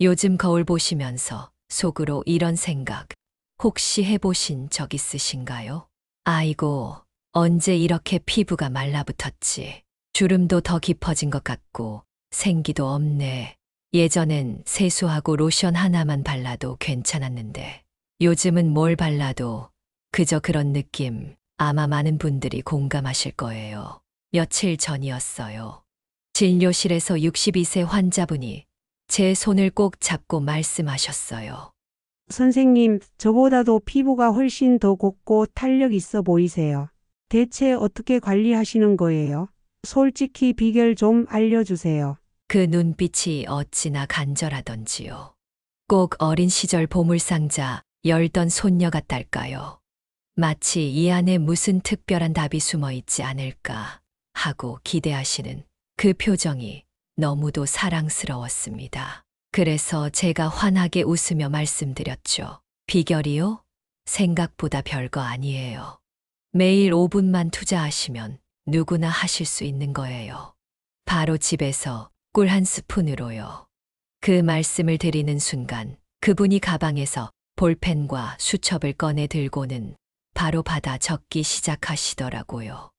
요즘 거울 보시면서 속으로 이런 생각 혹시 해보신 적 있으신가요? 아이고, 언제 이렇게 피부가 말라붙었지. 주름도 더 깊어진 것 같고 생기도 없네. 예전엔 세수하고 로션 하나만 발라도 괜찮았는데 요즘은 뭘 발라도 그저 그런 느낌. 아마 많은 분들이 공감하실 거예요. 며칠 전이었어요. 진료실에서 62세 환자분이 제 손을 꼭 잡고 말씀하셨어요. 선생님, 저보다도 피부가 훨씬 더 곱고 탄력 있어 보이세요. 대체 어떻게 관리하시는 거예요? 솔직히 비결 좀 알려주세요. 그 눈빛이 어찌나 간절하던지요. 꼭 어린 시절 보물상자 열던 손녀 같달까요. 마치 이 안에 무슨 특별한 답이 숨어 있지 않을까 하고 기대하시는 그 표정이 너무도 사랑스러웠습니다. 그래서 제가 환하게 웃으며 말씀드렸죠. 비결이요? 생각보다 별거 아니에요. 매일 5분만 투자하시면 누구나 하실 수 있는 거예요. 바로 집에서 꿀 한 스푼으로요. 그 말씀을 드리는 순간 그분이 가방에서 볼펜과 수첩을 꺼내 들고는 바로 받아 적기 시작하시더라고요.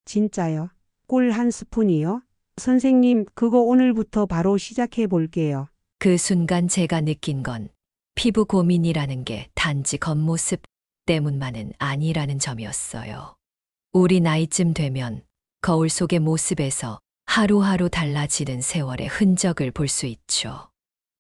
진짜요? 꿀 한 스푼이요? 선생님, 그거 오늘부터 바로 시작해 볼게요. 그 순간 제가 느낀 건 피부 고민이라는 게 단지 겉모습 때문만은 아니라는 점이었어요. 우리 나이쯤 되면 거울 속의 모습에서 하루하루 달라지는 세월의 흔적을 볼 수 있죠.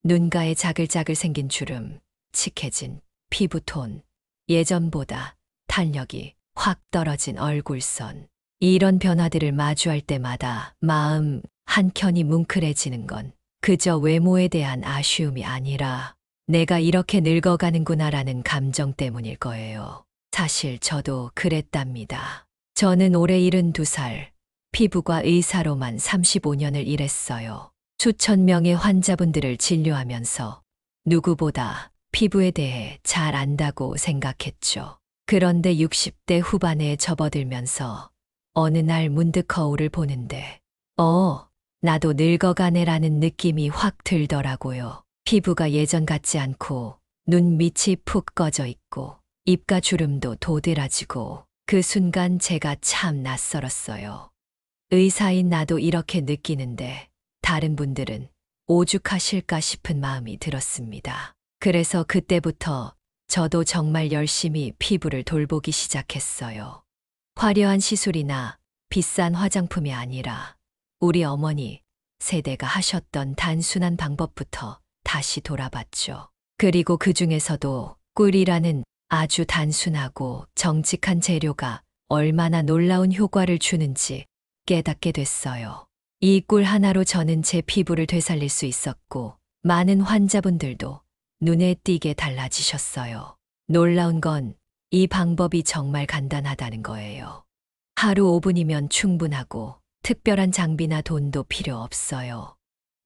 눈가에 자글자글 생긴 주름, 칙해진 피부톤, 예전보다 탄력이 확 떨어진 얼굴선. 이런 변화들을 마주할 때마다 마음 한켠이 뭉클해지는 건 그저 외모에 대한 아쉬움이 아니라 내가 이렇게 늙어가는구나라는 감정 때문일 거예요. 사실 저도 그랬답니다. 저는 올해 72살, 피부과 의사로만 35년을 일했어요. 수천 명의 환자분들을 진료하면서 누구보다 피부에 대해 잘 안다고 생각했죠. 그런데 60대 후반에 접어들면서 어느 날 문득 거울을 보는데, 나도 늙어가네라는 느낌이 확 들더라고요. 피부가 예전 같지 않고 눈 밑이 푹 꺼져 있고 입가 주름도 도드라지고 그 순간 제가 참 낯설었어요. 의사인 나도 이렇게 느끼는데 다른 분들은 오죽하실까 싶은 마음이 들었습니다. 그래서 그때부터 저도 정말 열심히 피부를 돌보기 시작했어요. 화려한 시술이나 비싼 화장품이 아니라 우리 어머니 세대가 하셨던 단순한 방법부터 다시 돌아봤죠. 그리고 그 중에서도 꿀이라는 아주 단순하고 정직한 재료가 얼마나 놀라운 효과를 주는지 깨닫게 됐어요. 이 꿀 하나로 저는 제 피부를 되살릴 수 있었고 많은 환자분들도 눈에 띄게 달라지셨어요. 놀라운 건 이 방법이 정말 간단하다는 거예요. 하루 5분이면 충분하고 특별한 장비나 돈도 필요 없어요.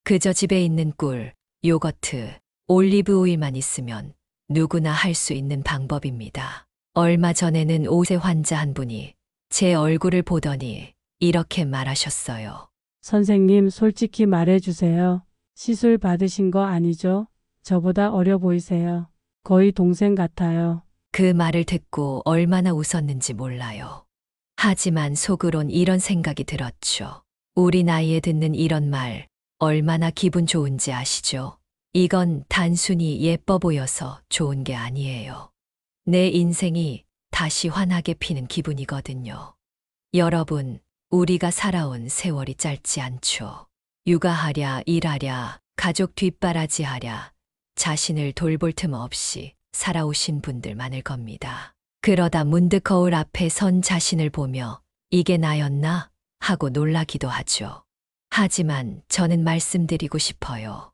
그저 집에 있는 꿀, 요거트, 올리브 오일만 있으면 누구나 할 수 있는 방법입니다. 얼마 전에는 5세 환자 한 분이 제 얼굴을 보더니 이렇게 말하셨어요. 선생님, 솔직히 말해주세요. 시술 받으신 거 아니죠? 저보다 어려 보이세요. 거의 동생 같아요. 그 말을 듣고 얼마나 웃었는지 몰라요. 하지만 속으론 이런 생각이 들었죠. 우리 나이에 듣는 이런 말 얼마나 기분 좋은지 아시죠? 이건 단순히 예뻐 보여서 좋은 게 아니에요. 내 인생이 다시 환하게 피는 기분이거든요. 여러분, 우리가 살아온 세월이 짧지 않죠. 육아하랴, 일하랴, 가족 뒷바라지하랴, 자신을 돌볼 틈 없이 살아오신 분들 많을 겁니다. 그러다 문득 거울 앞에 선 자신을 보며 이게 나였나? 하고 놀라기도 하죠. 하지만 저는 말씀드리고 싶어요.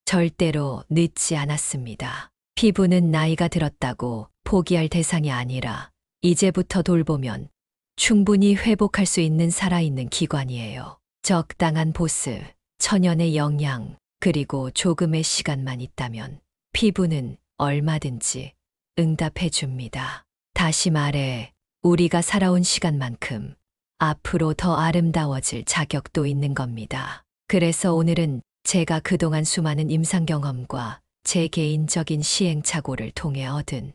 절대로 늦지 않았습니다. 피부는 나이가 들었다고 포기할 대상이 아니라 이제부터 돌보면 충분히 회복할 수 있는 살아있는 기관이에요. 적당한 보습, 천연의 영양, 그리고 조금의 시간만 있다면 피부는 얼마든지 응답해 줍니다. 다시 말해, 우리가 살아온 시간만큼 앞으로 더 아름다워질 자격도 있는 겁니다. 그래서 오늘은 제가 그동안 수많은 임상 경험과 제 개인적인 시행착오를 통해 얻은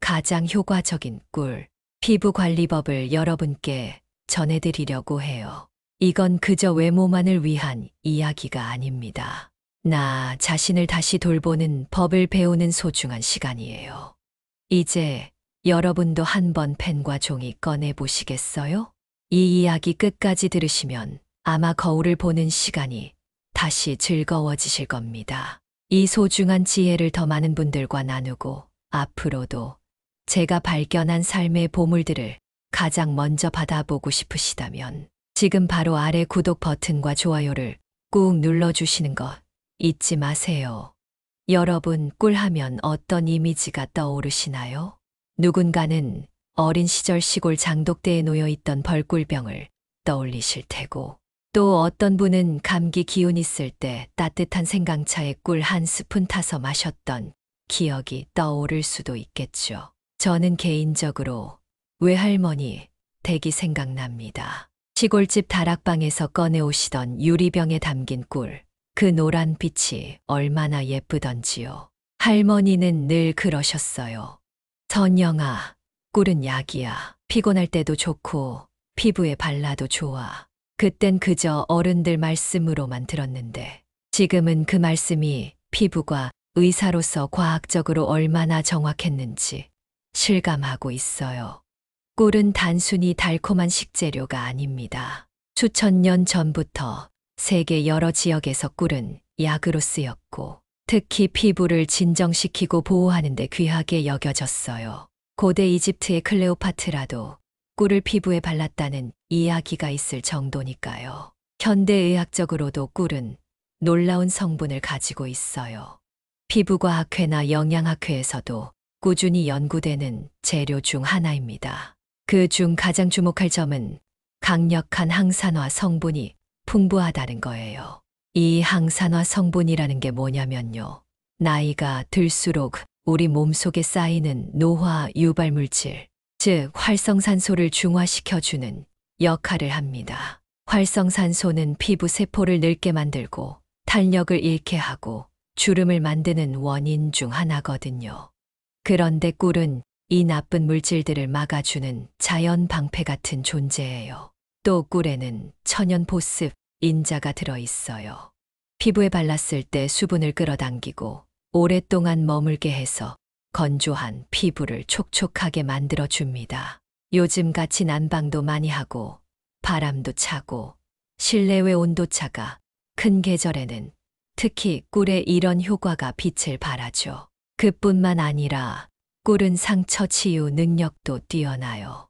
가장 효과적인 꿀 피부 관리법을 여러분께 전해드리려고 해요. 이건 그저 외모만을 위한 이야기가 아닙니다. 나 자신을 다시 돌보는 법을 배우는 소중한 시간이에요. 이제 여러분도 한번 펜과 종이 꺼내 보시겠어요? 이 이야기 끝까지 들으시면 아마 거울을 보는 시간이 다시 즐거워지실 겁니다. 이 소중한 지혜를 더 많은 분들과 나누고 앞으로도 제가 발견한 삶의 보물들을 가장 먼저 받아보고 싶으시다면 지금 바로 아래 구독 버튼과 좋아요를 꾹 눌러주시는 것 잊지 마세요. 여러분, 꿀하면 어떤 이미지가 떠오르시나요? 누군가는 어린 시절 시골 장독대에 놓여있던 벌꿀병을 떠올리실 테고, 또 어떤 분은 감기 기운 있을 때 따뜻한 생강차에 꿀 한 스푼 타서 마셨던 기억이 떠오를 수도 있겠죠. 저는 개인적으로 외할머니 댁이 생각납니다. 시골집 다락방에서 꺼내오시던 유리병에 담긴 꿀, 그 노란 빛이 얼마나 예쁘던지요. 할머니는 늘 그러셨어요. 선영아, 꿀은 약이야. 피곤할 때도 좋고 피부에 발라도 좋아. 그땐 그저 어른들 말씀으로만 들었는데 지금은 그 말씀이 피부과 의사로서 과학적으로 얼마나 정확했는지 실감하고 있어요. 꿀은 단순히 달콤한 식재료가 아닙니다. 수천 년 전부터 세계 여러 지역에서 꿀은 약으로 쓰였고 특히 피부를 진정시키고 보호하는 데 귀하게 여겨졌어요. 고대 이집트의 클레오파트라도 꿀을 피부에 발랐다는 이야기가 있을 정도니까요. 현대의학적으로도 꿀은 놀라운 성분을 가지고 있어요. 피부과학회나 영양학회에서도 꾸준히 연구되는 재료 중 하나입니다. 그 중 가장 주목할 점은 강력한 항산화 성분이 풍부하다는 거예요. 이 항산화 성분이라는 게 뭐냐면요. 나이가 들수록 우리 몸속에 쌓이는 노화 유발 물질, 즉 활성산소를 중화시켜주는 역할을 합니다. 활성산소는 피부 세포를 늙게 만들고 탄력을 잃게 하고 주름을 만드는 원인 중 하나거든요. 그런데 꿀은 이 나쁜 물질들을 막아주는 자연 방패 같은 존재예요. 또 꿀에는 천연 보습, 인자가 들어있어요. 피부에 발랐을 때 수분을 끌어당기고 오랫동안 머물게 해서 건조한 피부를 촉촉하게 만들어줍니다. 요즘같이 난방도 많이 하고 바람도 차고 실내외 온도차가 큰 계절에는 특히 꿀의 이런 효과가 빛을 발하죠. 그뿐만 아니라 꿀은 상처 치유 능력도 뛰어나요.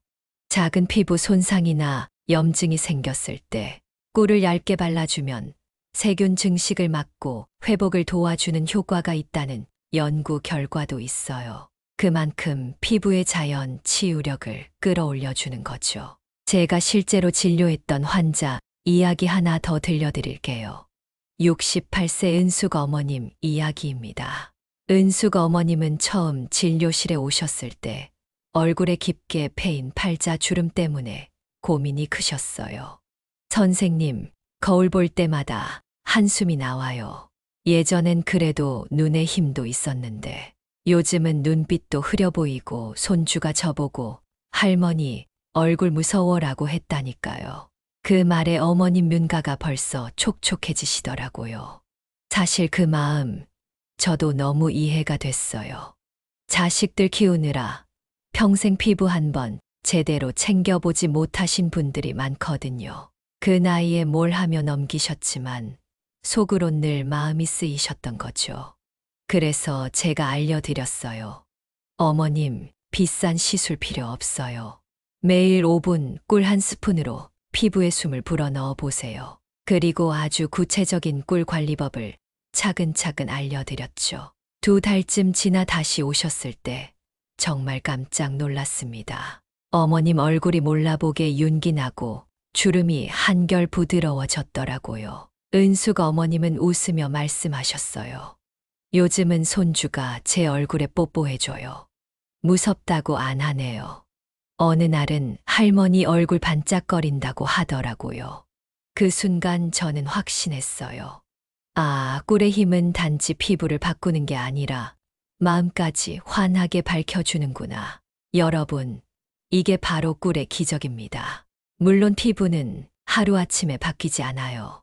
작은 피부 손상이나 염증이 생겼을 때 꿀을 얇게 발라주면 세균 증식을 막고 회복을 도와주는 효과가 있다는 연구 결과도 있어요. 그만큼 피부의 자연 치유력을 끌어올려주는 거죠. 제가 실제로 진료했던 환자 이야기 하나 더 들려드릴게요. 68세 은숙 어머님 이야기입니다. 은숙 어머님은 처음 진료실에 오셨을 때 얼굴에 깊게 패인 팔자 주름 때문에 고민이 크셨어요. 선생님, 거울 볼 때마다 한숨이 나와요. 예전엔 그래도 눈에 힘도 있었는데 요즘은 눈빛도 흐려 보이고 손주가 저보고 할머니 얼굴 무서워라고 했다니까요. 그 말에 어머님 눈가가 벌써 촉촉해지시더라고요. 사실 그 마음 저도 너무 이해가 됐어요. 자식들 키우느라 평생 피부 한 번 제대로 챙겨보지 못하신 분들이 많거든요. 그 나이에 뭘 하며 넘기셨지만 속으론 늘 마음이 쓰이셨던 거죠. 그래서 제가 알려드렸어요. 어머님, 비싼 시술 필요 없어요. 매일 5분 꿀 한 스푼으로 피부에 숨을 불어넣어 보세요. 그리고 아주 구체적인 꿀 관리법을 차근차근 알려드렸죠. 2달쯤 지나 다시 오셨을 때 정말 깜짝 놀랐습니다. 어머님 얼굴이 몰라보게 윤기 나고 주름이 한결 부드러워졌더라고요. 은숙 어머님은 웃으며 말씀하셨어요. 요즘은 손주가 제 얼굴에 뽀뽀해줘요. 무섭다고 안 하네요. 어느 날은 할머니 얼굴 반짝거린다고 하더라고요. 그 순간 저는 확신했어요. 아, 꿀의 힘은 단지 피부를 바꾸는 게 아니라 마음까지 환하게 밝혀주는구나. 여러분, 이게 바로 꿀의 기적입니다. 물론 피부는 하루아침에 바뀌지 않아요.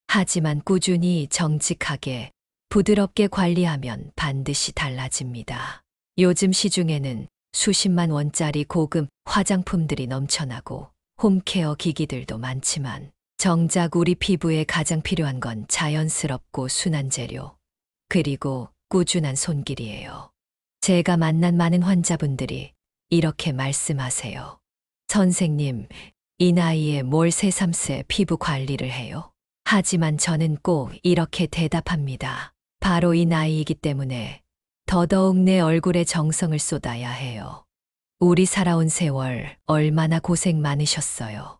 하지만 꾸준히 정직하게 부드럽게 관리하면 반드시 달라집니다. 요즘 시중에는 수십만 원짜리 고급 화장품들이 넘쳐나고 홈케어 기기들도 많지만 정작 우리 피부에 가장 필요한 건 자연스럽고 순한 재료, 그리고 꾸준한 손길이에요. 제가 만난 많은 환자분들이 이렇게 말씀하세요. 선생님, 이 나이에 뭘 새삼스레 피부 관리를 해요? 하지만 저는 꼭 이렇게 대답합니다. 바로 이 나이이기 때문에 더더욱 내 얼굴에 정성을 쏟아야 해요. 우리 살아온 세월 얼마나 고생 많으셨어요.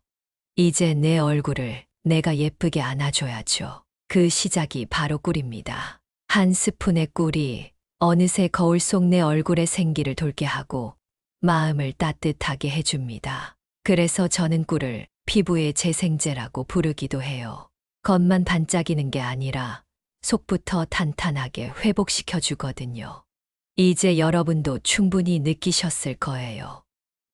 이제 내 얼굴을 내가 예쁘게 안아줘야죠. 그 시작이 바로 꿀입니다. 한 스푼의 꿀이 어느새 거울 속 내 얼굴에 생기를 돌게 하고 마음을 따뜻하게 해줍니다. 그래서 저는 꿀을 피부의 재생제라고 부르기도 해요. 겉만 반짝이는 게 아니라 속부터 탄탄하게 회복시켜 주거든요. 이제 여러분도 충분히 느끼셨을 거예요.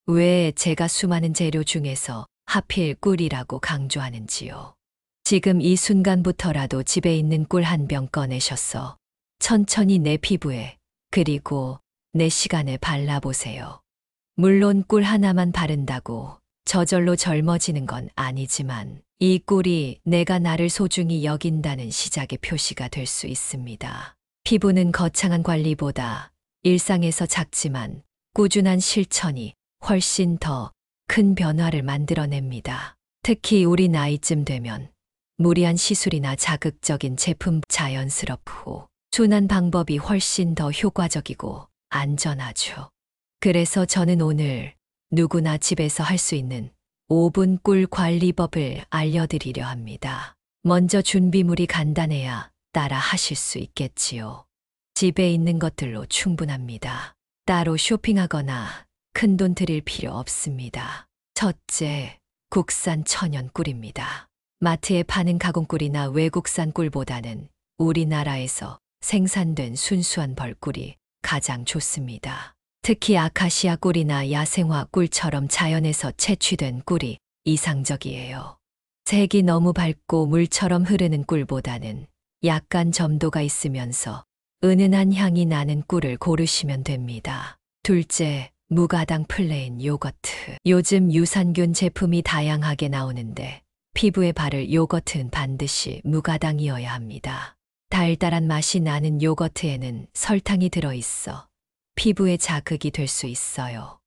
왜 제가 수많은 재료 중에서 하필 꿀이라고 강조하는지요. 지금 이 순간부터라도 집에 있는 꿀 한 병 꺼내셔서 천천히 내 피부에 그리고 내 시간에 발라보세요. 물론 꿀 하나만 바른다고 저절로 젊어지는 건 아니지만 이 꿀이 내가 나를 소중히 여긴다는 시작의 표시가 될 수 있습니다. 피부는 거창한 관리보다 일상에서 작지만 꾸준한 실천이 훨씬 더 큰 변화를 만들어냅니다. 특히 우리 나이쯤 되면 무리한 시술이나 자극적인 제품 자연스럽고 순한 방법이 훨씬 더 효과적이고 안전하죠. 그래서 저는 오늘 누구나 집에서 할 수 있는 5분 꿀 관리법을 알려드리려 합니다. 먼저 준비물이 간단해야 따라 하실 수 있겠지요. 집에 있는 것들로 충분합니다. 따로 쇼핑하거나 큰돈 들일 필요 없습니다. 첫째, 국산 천연 꿀입니다. 마트에 파는 가공꿀이나 외국산 꿀보다는 우리나라에서 생산된 순수한 벌꿀이 가장 좋습니다. 특히 아카시아 꿀이나 야생화 꿀처럼 자연에서 채취된 꿀이 이상적이에요. 색이 너무 밝고 물처럼 흐르는 꿀보다는 약간 점도가 있으면서 은은한 향이 나는 꿀을 고르시면 됩니다. 둘째, 무가당 플레인 요거트. 요즘 유산균 제품이 다양하게 나오는데 피부에 바를 요거트는 반드시 무가당이어야 합니다. 달달한 맛이 나는 요거트에는 설탕이 들어있어 피부에 자극이 될 수 있어요.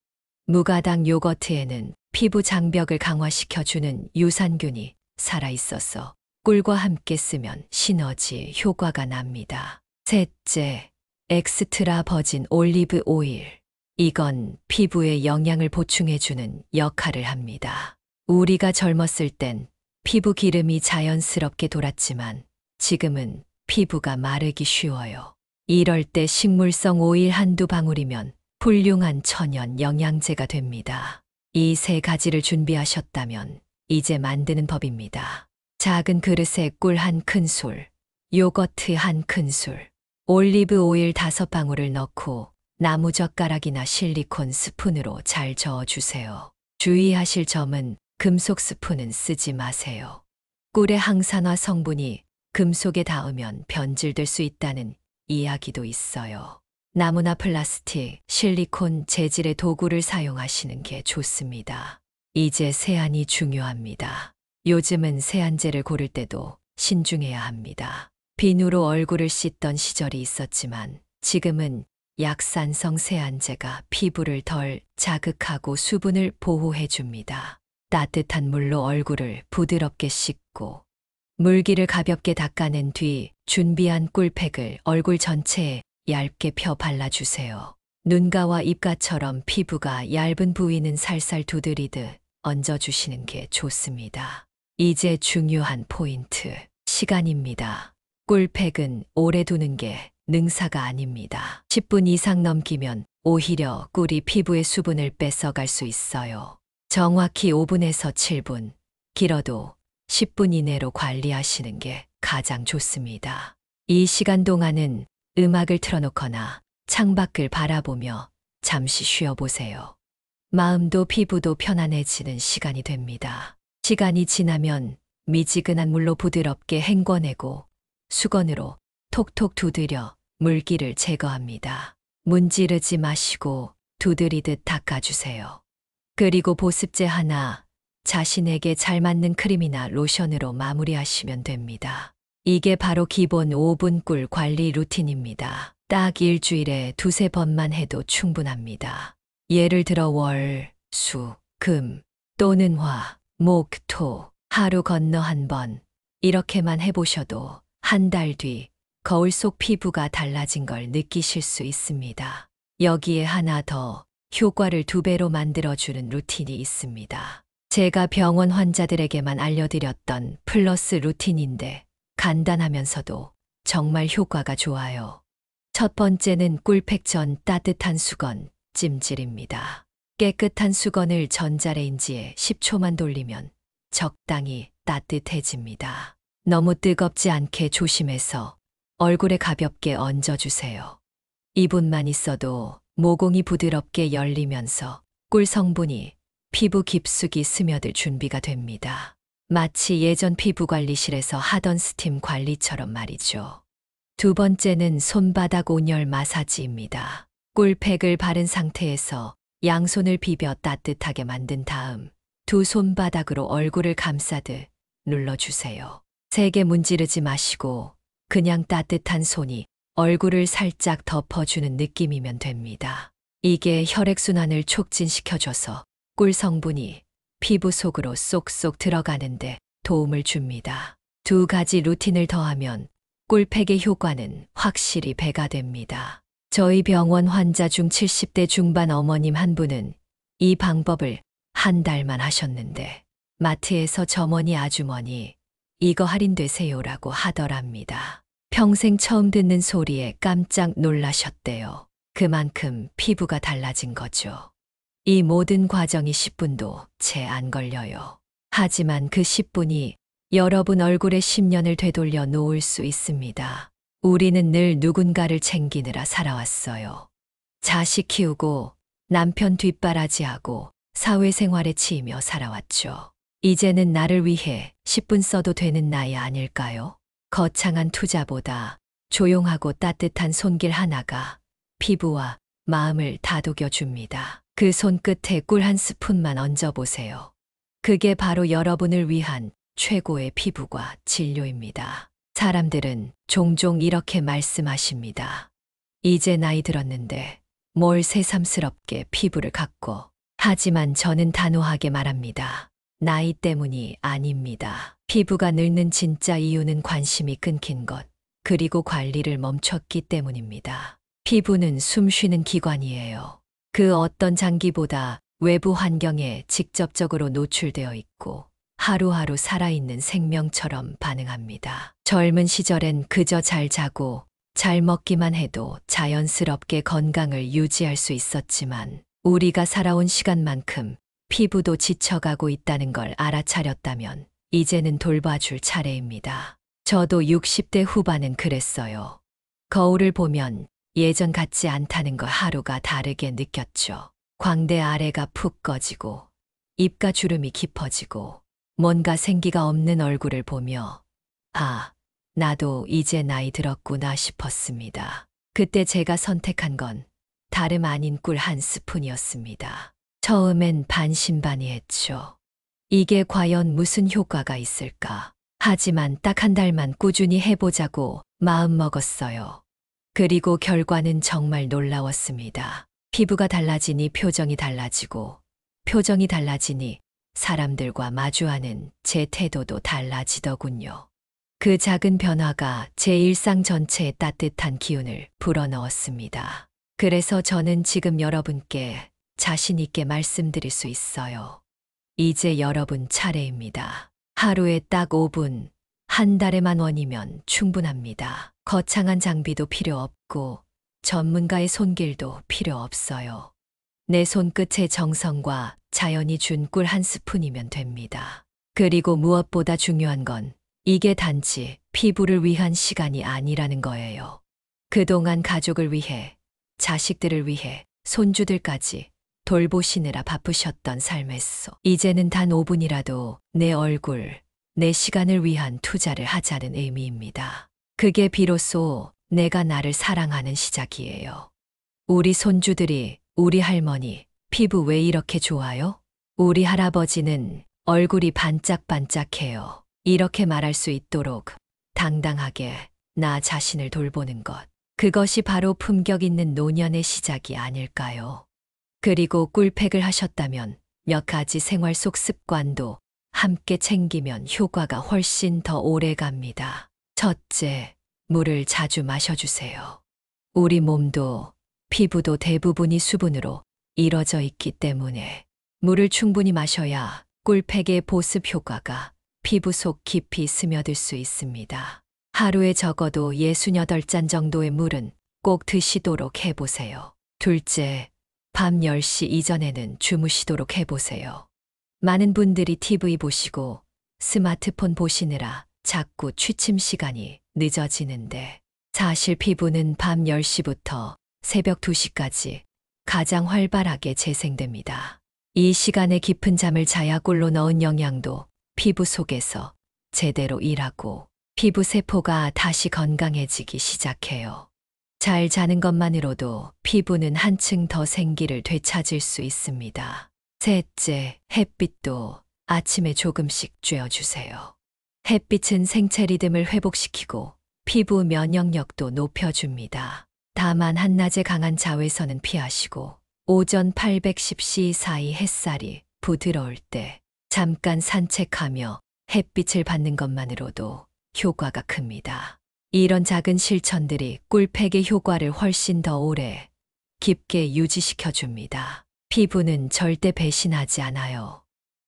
무가당 요거트에는 피부 장벽을 강화시켜주는 유산균이 살아있어서 꿀과 함께 쓰면 시너지 효과가 납니다. 셋째, 엑스트라 버진 올리브 오일. 이건 피부에 영양을 보충해주는 역할을 합니다. 우리가 젊었을 땐 피부 기름이 자연스럽게 돌았지만 지금은 피부가 마르기 쉬워요. 이럴 때 식물성 오일 한두 방울이면 훌륭한 천연 영양제가 됩니다. 이 세 가지를 준비하셨다면 이제 만드는 법입니다. 작은 그릇에 꿀 한 큰술, 요거트 한 큰술, 올리브 오일 5방울을 넣고 나무젓가락이나 실리콘 스푼으로 잘 저어주세요. 주의하실 점은 금속 스푼은 쓰지 마세요. 꿀의 항산화 성분이 금속에 닿으면 변질될 수 있다는 이야기도 있어요. 나무나 플라스틱, 실리콘 재질의 도구를 사용하시는 게 좋습니다. 이제 세안이 중요합니다. 요즘은 세안제를 고를 때도 신중해야 합니다. 비누로 얼굴을 씻던 시절이 있었지만 지금은 약산성 세안제가 피부를 덜 자극하고 수분을 보호해 줍니다. 따뜻한 물로 얼굴을 부드럽게 씻고 물기를 가볍게 닦아낸 뒤 준비한 꿀팩을 얼굴 전체에 얇게 펴 발라주세요. 눈가와 입가처럼 피부가 얇은 부위는 살살 두드리듯 얹어주시는 게 좋습니다. 이제 중요한 포인트, 시간입니다. 꿀팩은 오래 두는 게 능사가 아닙니다. 10분 이상 넘기면 오히려 꿀이 피부의 수분을 뺏어갈 수 있어요. 정확히 5분에서 7분, 길어도 10분 이내로 관리하시는 게 가장 좋습니다. 이 시간 동안은 음악을 틀어놓거나 창밖을 바라보며 잠시 쉬어보세요. 마음도 피부도 편안해지는 시간이 됩니다. 시간이 지나면 미지근한 물로 부드럽게 헹궈내고 수건으로 톡톡 두드려 물기를 제거합니다. 문지르지 마시고 두드리듯 닦아주세요. 그리고 보습제 하나, 자신에게 잘 맞는 크림이나 로션으로 마무리하시면 됩니다. 이게 바로 기본 5분 꿀 관리 루틴입니다. 딱 일주일에 두세 번만 해도 충분합니다. 예를 들어 월, 수, 금 또는 화, 목, 토 하루 건너 한 번 이렇게만 해보셔도 한 달 뒤 거울 속 피부가 달라진 걸 느끼실 수 있습니다. 여기에 하나 더 효과를 2배로 만들어주는 루틴이 있습니다. 제가 병원 환자들에게만 알려드렸던 플러스 루틴인데 간단하면서도 정말 효과가 좋아요. 첫 번째는 꿀팩 전 따뜻한 수건, 찜질입니다. 깨끗한 수건을 전자레인지에 10초만 돌리면 적당히 따뜻해집니다. 너무 뜨겁지 않게 조심해서 얼굴에 가볍게 얹어주세요. 2분만 있어도 모공이 부드럽게 열리면서 꿀 성분이 피부 깊숙이 스며들 준비가 됩니다. 마치 예전 피부관리실에서 하던 스팀 관리처럼 말이죠. 두 번째는 손바닥 온열 마사지입니다. 꿀팩을 바른 상태에서 양손을 비벼 따뜻하게 만든 다음 두 손바닥으로 얼굴을 감싸듯 눌러주세요. 세게 문지르지 마시고 그냥 따뜻한 손이 얼굴을 살짝 덮어주는 느낌이면 됩니다. 이게 혈액순환을 촉진시켜줘서 꿀 성분이 피부 속으로 쏙쏙 들어가는데 도움을 줍니다. 2가지 루틴을 더하면 꿀팩의 효과는 확실히 배가 됩니다. 저희 병원 환자 중 70대 중반 어머님 한 분은 이 방법을 한 달만 하셨는데 마트에서 점원이 아주머니 이거 할인되세요라고 하더랍니다. 평생 처음 듣는 소리에 깜짝 놀라셨대요. 그만큼 피부가 달라진 거죠. 이 모든 과정이 10분도 채 안 걸려요. 하지만 그 10분이 여러분 얼굴에 10년을 되돌려 놓을 수 있습니다. 우리는 늘 누군가를 챙기느라 살아왔어요. 자식 키우고 남편 뒷바라지하고 사회생활에 치이며 살아왔죠. 이제는 나를 위해 10분 써도 되는 나이 아닐까요? 거창한 투자보다 조용하고 따뜻한 손길 하나가 피부와 마음을 다독여 줍니다. 그 손끝에 꿀 한 스푼만 얹어보세요. 그게 바로 여러분을 위한 최고의 피부과 진료입니다. 사람들은 종종 이렇게 말씀하십니다. 이제 나이 들었는데 뭘 새삼스럽게 피부를 갖고. 하지만 저는 단호하게 말합니다. 나이 때문이 아닙니다. 피부가 늙는 진짜 이유는 관심이 끊긴 것, 그리고 관리를 멈췄기 때문입니다. 피부는 숨쉬는 기관이에요. 그 어떤 장기보다 외부 환경에 직접적으로 노출되어 있고 하루하루 살아있는 생명처럼 반응합니다. 젊은 시절엔 그저 잘 자고 잘 먹기만 해도 자연스럽게 건강을 유지할 수 있었지만 우리가 살아온 시간만큼 피부도 지쳐가고 있다는 걸 알아차렸다면 이제는 돌봐줄 차례입니다. 저도 60대 후반은 그랬어요. 거울을 보면 예전 같지 않다는 걸 하루가 다르게 느꼈죠. 광대 아래가 푹 꺼지고 입가 주름이 깊어지고 뭔가 생기가 없는 얼굴을 보며 아, 나도 이제 나이 들었구나 싶었습니다. 그때 제가 선택한 건 다름 아닌 꿀 한 스푼이었습니다. 처음엔 반신반의했죠. 이게 과연 무슨 효과가 있을까? 하지만 딱 한 달만 꾸준히 해보자고 마음먹었어요. 그리고 결과는 정말 놀라웠습니다. 피부가 달라지니 표정이 달라지고, 표정이 달라지니 사람들과 마주하는 제 태도도 달라지더군요. 그 작은 변화가 제 일상 전체에 따뜻한 기운을 불어넣었습니다. 그래서 저는 지금 여러분께 자신 있게 말씀드릴 수 있어요. 이제 여러분 차례입니다. 하루에 딱 5분, 한 달에만 원이면 충분합니다. 거창한 장비도 필요 없고 전문가의 손길도 필요 없어요. 내 손끝의 정성과 자연이 준 꿀 한 스푼이면 됩니다. 그리고 무엇보다 중요한 건 이게 단지 피부를 위한 시간이 아니라는 거예요. 그동안 가족을 위해, 자식들을 위해, 손주들까지 돌보시느라 바쁘셨던 삶에서 이제는 단 5분이라도 내 얼굴, 내 시간을 위한 투자를 하자는 의미입니다. 그게 비로소 내가 나를 사랑하는 시작이에요. 우리 손주들이, 우리 할머니, 피부 왜 이렇게 좋아요? 우리 할아버지는 얼굴이 반짝반짝해요. 이렇게 말할 수 있도록 당당하게 나 자신을 돌보는 것. 그것이 바로 품격 있는 노년의 시작이 아닐까요? 그리고 꿀팩을 하셨다면 몇 가지 생활 속 습관도 함께 챙기면 효과가 훨씬 더 오래 갑니다. 첫째, 물을 자주 마셔주세요. 우리 몸도 피부도 대부분이 수분으로 이뤄져 있기 때문에 물을 충분히 마셔야 꿀팩의 보습 효과가 피부 속 깊이 스며들 수 있습니다. 하루에 적어도 68잔 정도의 물은 꼭 드시도록 해보세요. 둘째, 밤 10시 이전에는 주무시도록 해보세요. 많은 분들이 TV 보시고 스마트폰 보시느라 자꾸 취침 시간이 늦어지는데 사실 피부는 밤 10시부터 새벽 2시까지 가장 활발하게 재생됩니다. 이 시간에 깊은 잠을 자야 꿀로 넣은 영양도 피부 속에서 제대로 일하고 피부 세포가 다시 건강해지기 시작해요. 잘 자는 것만으로도 피부는 한층 더 생기를 되찾을 수 있습니다. 셋째, 햇빛도 아침에 조금씩 쬐어주세요. 햇빛은 생체 리듬을 회복시키고 피부 면역력도 높여줍니다. 다만 한낮에 강한 자외선은 피하시고 오전 810C 사이 햇살이 부드러울 때 잠깐 산책하며 햇빛을 받는 것만으로도 효과가 큽니다. 이런 작은 실천들이 꿀팩의 효과를 훨씬 더 오래 깊게 유지시켜줍니다. 피부는 절대 배신하지 않아요.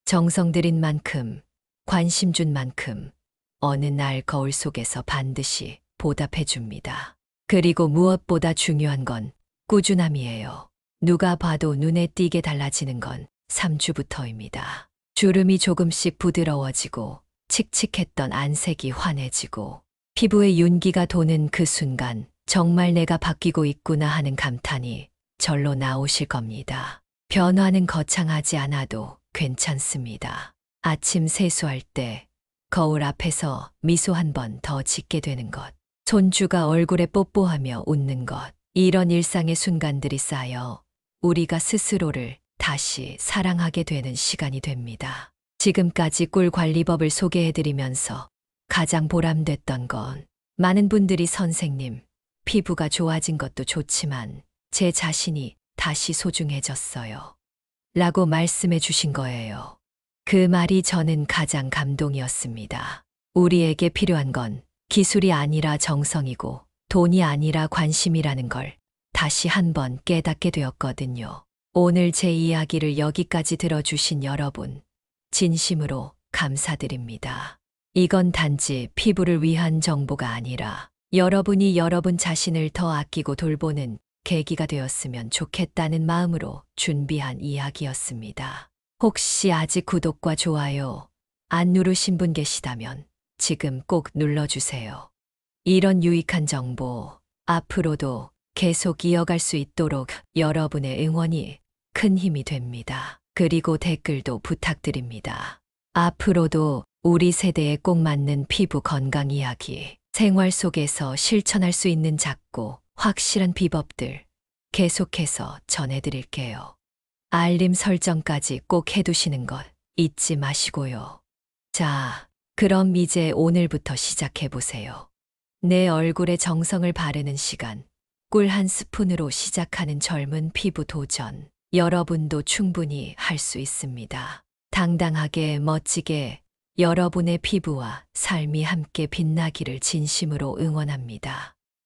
정성 들인 만큼, 관심 준 만큼 어느 날 거울 속에서 반드시 보답해줍니다. 그리고 무엇보다 중요한 건 꾸준함이에요. 누가 봐도 눈에 띄게 달라지는 건 3주부터입니다. 주름이 조금씩 부드러워지고 칙칙했던 안색이 환해지고 피부에 윤기가 도는 그 순간 정말 내가 바뀌고 있구나 하는 감탄이 절로 나오실 겁니다. 변화는 거창하지 않아도 괜찮습니다. 아침 세수할 때 거울 앞에서 미소 한 번 더 짓게 되는 것, 손주가 얼굴에 뽀뽀하며 웃는 것, 이런 일상의 순간들이 쌓여 우리가 스스로를 다시 사랑하게 되는 시간이 됩니다. 지금까지 꿀 관리법을 소개해드리면서 가장 보람됐던 건 많은 분들이 선생님, 피부가 좋아진 것도 좋지만 제 자신이 다시 소중해졌어요. 라고 말씀해 주신 거예요. 그 말이 저는 가장 감동이었습니다. 우리에게 필요한 건 기술이 아니라 정성이고 돈이 아니라 관심이라는 걸 다시 한번 깨닫게 되었거든요. 오늘 제 이야기를 여기까지 들어주신 여러분, 진심으로 감사드립니다. 이건 단지 피부를 위한 정보가 아니라 여러분이 여러분 자신을 더 아끼고 돌보는 계기가 되었으면 좋겠다는 마음으로 준비한 이야기였습니다. 혹시 아직 구독과 좋아요 안 누르신 분 계시다면 지금 꼭 눌러주세요. 이런 유익한 정보 앞으로도 계속 이어갈 수 있도록 여러분의 응원이 큰 힘이 됩니다. 그리고 댓글도 부탁드립니다. 앞으로도 우리 세대에 꼭 맞는 피부 건강 이야기, 생활 속에서 실천할 수 있는 작고 확실한 비법들 계속해서 전해드릴게요. 알림 설정까지 꼭 해두시는 것 잊지 마시고요. 자, 그럼 이제 오늘부터 시작해보세요. 내 얼굴에 정성을 바르는 시간, 꿀 한 스푼으로 시작하는 젊은 피부 도전. 여러분도 충분히 할 수 있습니다. 당당하게 멋지게 여러분의 피부와 삶이 함께 빛나기를 진심으로 응원합니다.